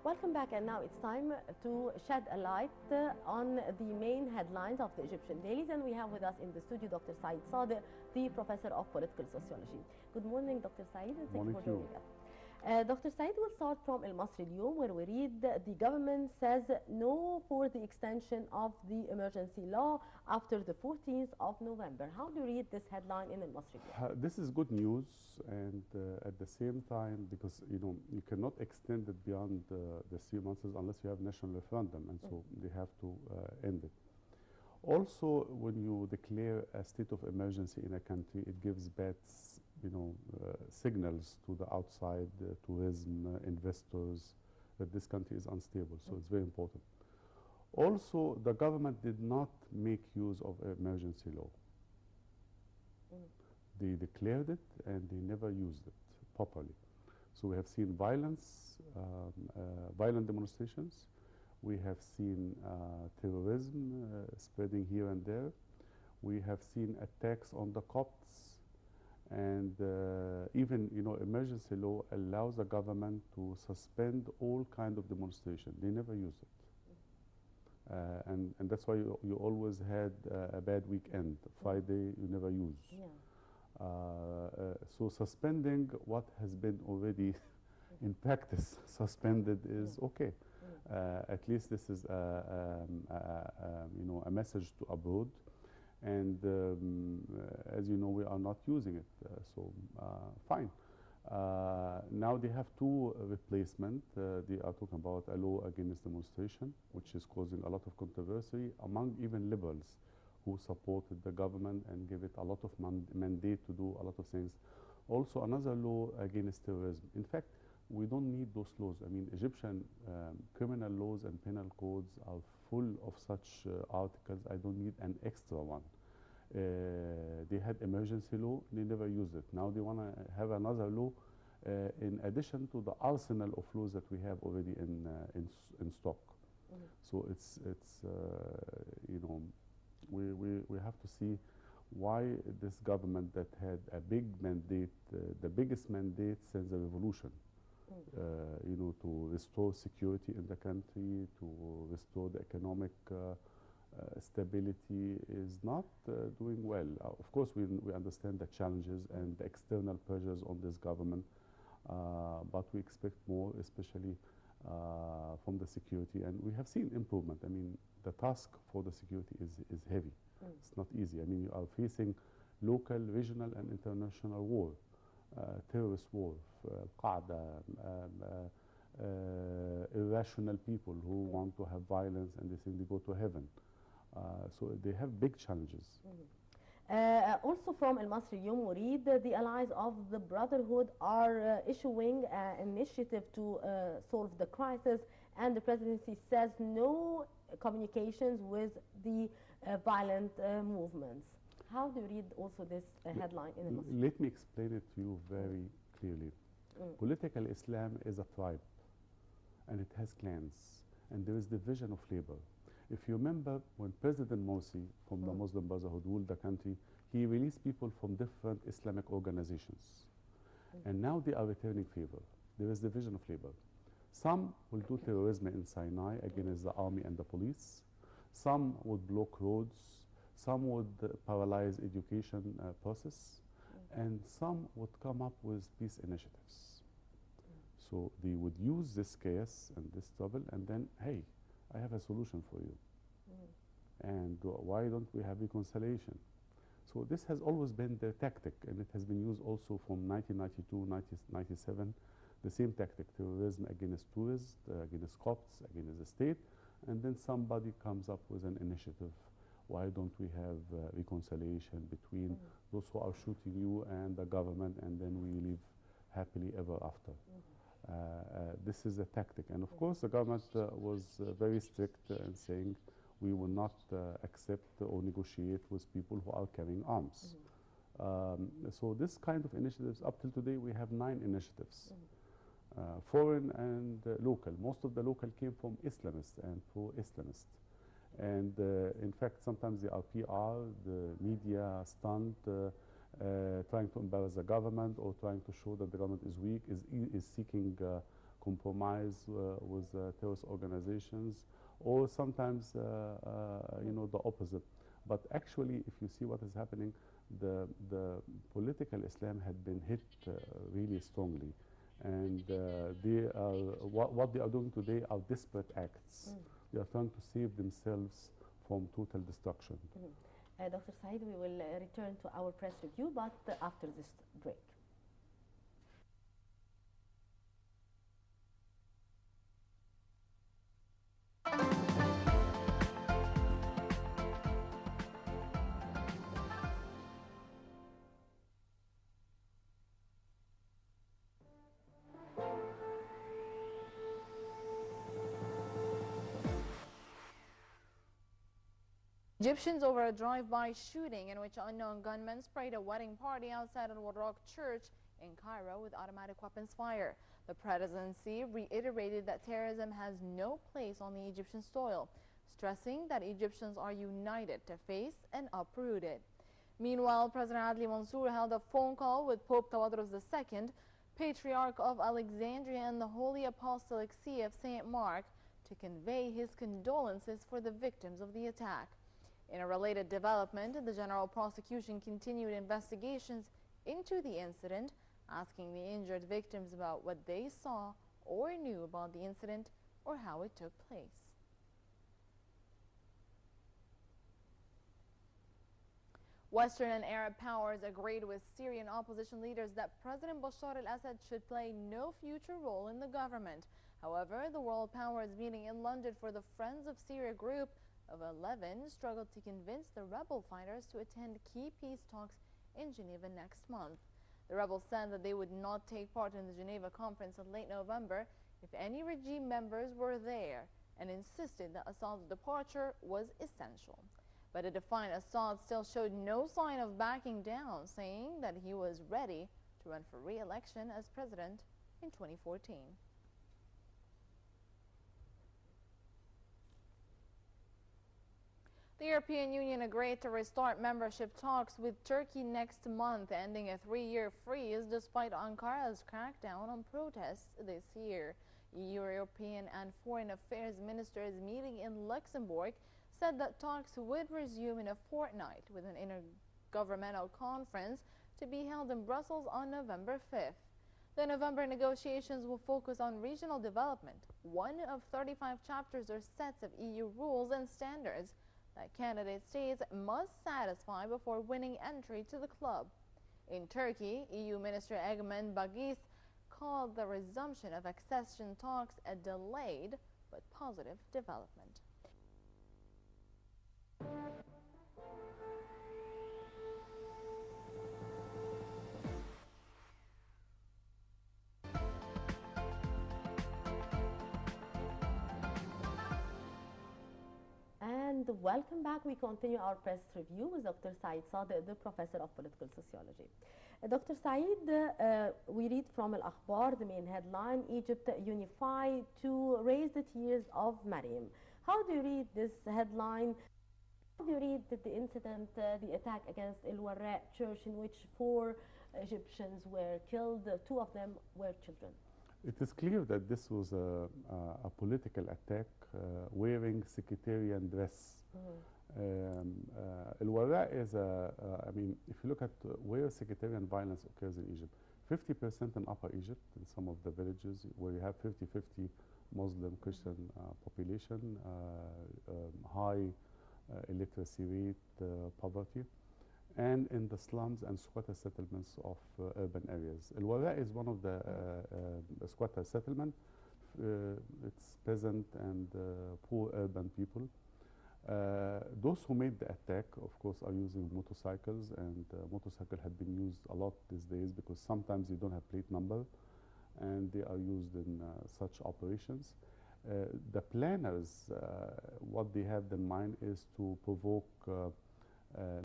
Welcome back, and now it's time to shed a light on the main headlines of the Egyptian dailies, and we have with us in the studio Dr. Saeed Sadek, the professor of political sociology. Good morning, Dr. Saeed, and thank you for joining us. Dr. Saeed, will start from El Masri Al-Yawm, where we read the government says no for the extension of the emergency law after the 14th of November. How do you read this headline in El Masri Al-Yawm? This is good news, and at the same time, because you cannot extend it beyond the 3 months unless you have national referendum, and so they have to end it. Also, when you declare a state of emergency in a country, it gives bad signals to the outside tourism investors that this country is unstable. So it's very important. Also, the government did not make use of emergency law. They declared it and they never used it properly. So we have seen violence, violent demonstrations. We have seen terrorism spreading here and there. We have seen attacks on the Copts. And even, emergency law allows the government to suspend all kind of demonstration. They never use it. And that's why you always had a bad weekend. Friday, you never use. Yeah. So suspending what has been already in practice suspended is okay. At least this is a message to abroad. And as you know, we are not using it, so fine. Now they have two replacements. They are talking about a law against demonstration, which is causing a lot of controversy among even liberals who supported the government and gave it a lot of mandate to do a lot of things. Also another law against terrorism. In fact, we don't need those laws. I mean, Egyptian criminal laws and penal codes are full of such articles. I don't need an extra one. They had emergency law, they never used it. Now they want to have another law in addition to the arsenal of laws that we have already in stock. So it's we have to see why this government that had a big mandate, the biggest mandate since the revolution, to restore security in the country, to restore the economic stability, is not doing well. Of course, we understand the challenges and the external pressures on this government, but we expect more, especially from the security. And we have seen improvement. I mean, the task for the security is heavy. It's not easy. I mean, you are facing local, regional, and international war. Terrorist war, Al-Qaeda, irrational people who want to have violence and they think they go to heaven. So they have big challenges. Also from El Masri Al-Yawm, we read the allies of the Brotherhood are issuing an initiative to solve the crisis, and the presidency says no communications with the violent movements. How do you read also this headline in El Masri Al-Yawm? Let me explain it to you very clearly. Political Islam is a tribe, and it has clans, and there is division of labor. If you remember, when President Morsi from the Muslim Brotherhood ruled the country, he released people from different Islamic organizations. And now they are returning favor. There is division of labor. Some will do terrorism in Sinai against the army and the police. Some would block roads. Some would paralyze education process. And some would come up with peace initiatives. So they would use this chaos and this trouble, and then, hey, I have a solution for you. And why don't we have reconciliation? So this has always been their tactic, and it has been used also from 1992, 1997, the same tactic: terrorism against tourists, against Copts, against the state, and then somebody comes up with an initiative. Why don't we have reconciliation between those who are shooting you and the government, and then we live happily ever after? This is a tactic. And of course, the government was very strict in saying we will not accept or negotiate with people who are carrying arms. So this kind of initiatives, up till today, we have 9 initiatives, foreign and local. Most of the local came from Islamists and pro-Islamists. And in fact, sometimes they are PR, the media stunt, trying to embarrass the government or trying to show that the government is weak, is seeking compromise with terrorist organizations, or sometimes you know, the opposite. But actually, if you see what is happening, the political Islam had been hit really strongly, and they are what they are doing today are desperate acts. They are trying to save themselves from total destruction. Dr. Saeed, we will return to our press review, but after this break. Egyptians over a drive-by shooting in which unknown gunmen sprayed a wedding party outside Al Warraq Church in Cairo with automatic weapons fire. The presidency reiterated that terrorism has no place on the Egyptian soil, stressing that Egyptians are united to face and uproot it. Meanwhile, President Adli Mansour held a phone call with Pope Tawadros II, Patriarch of Alexandria and the Holy Apostolic See of St. Mark, to convey his condolences for the victims of the attack. In a related development, the General Prosecution continued investigations into the incident, asking the injured victims about what they saw or knew about the incident or how it took place. Western and Arab powers agreed with Syrian opposition leaders that President Bashar al-Assad should play no future role in the government. However, the world powers meeting in London for the Friends of Syria group of 11 struggled to convince the rebel fighters to attend key peace talks in Geneva next month. The rebels said that they would not take part in the Geneva conference in late November if any regime members were there, and insisted that Assad's departure was essential. But a defiant Assad still showed no sign of backing down, saying that he was ready to run for re-election as president in 2014. The European Union agreed to restart membership talks with Turkey next month, ending a 3-year freeze despite Ankara's crackdown on protests this year. European and Foreign Affairs ministers meeting in Luxembourg said that talks would resume in a fortnight, with an intergovernmental conference to be held in Brussels on November 5th. The November negotiations will focus on regional development, one of 35 chapters or sets of EU rules and standards that candidate states must satisfy before winning entry to the club. In Turkey, EU Minister Egemen Bagis called the resumption of accession talks a delayed but positive development. And welcome back. We continue our press review with Dr. Saeed Sadek, the professor of political sociology. Dr. Saeed, we read from Al Akhbar, the main headline, Egypt unified to raise the tears of Maryam. How do you read this headline? How do you read the incident, the attack against Al Warraq Church, in which 4 Egyptians were killed, 2 of them were children? It is clear that this was a political attack wearing sectarian dress. Al Warraq is I mean, if you look at where sectarian violence occurs in Egypt, 50% in Upper Egypt, in some of the villages where you have 50-50 Muslim Christian population, high illiteracy rate, poverty, and in the slums and squatter settlements of urban areas. Al Warraq is one of the squatter settlement. It's peasant and poor urban people. Those who made the attack, of course, are using motorcycles, and motorcycle have been used a lot these days because sometimes you don't have plate number, and they are used in such operations. The planners, what they have in mind is to provoke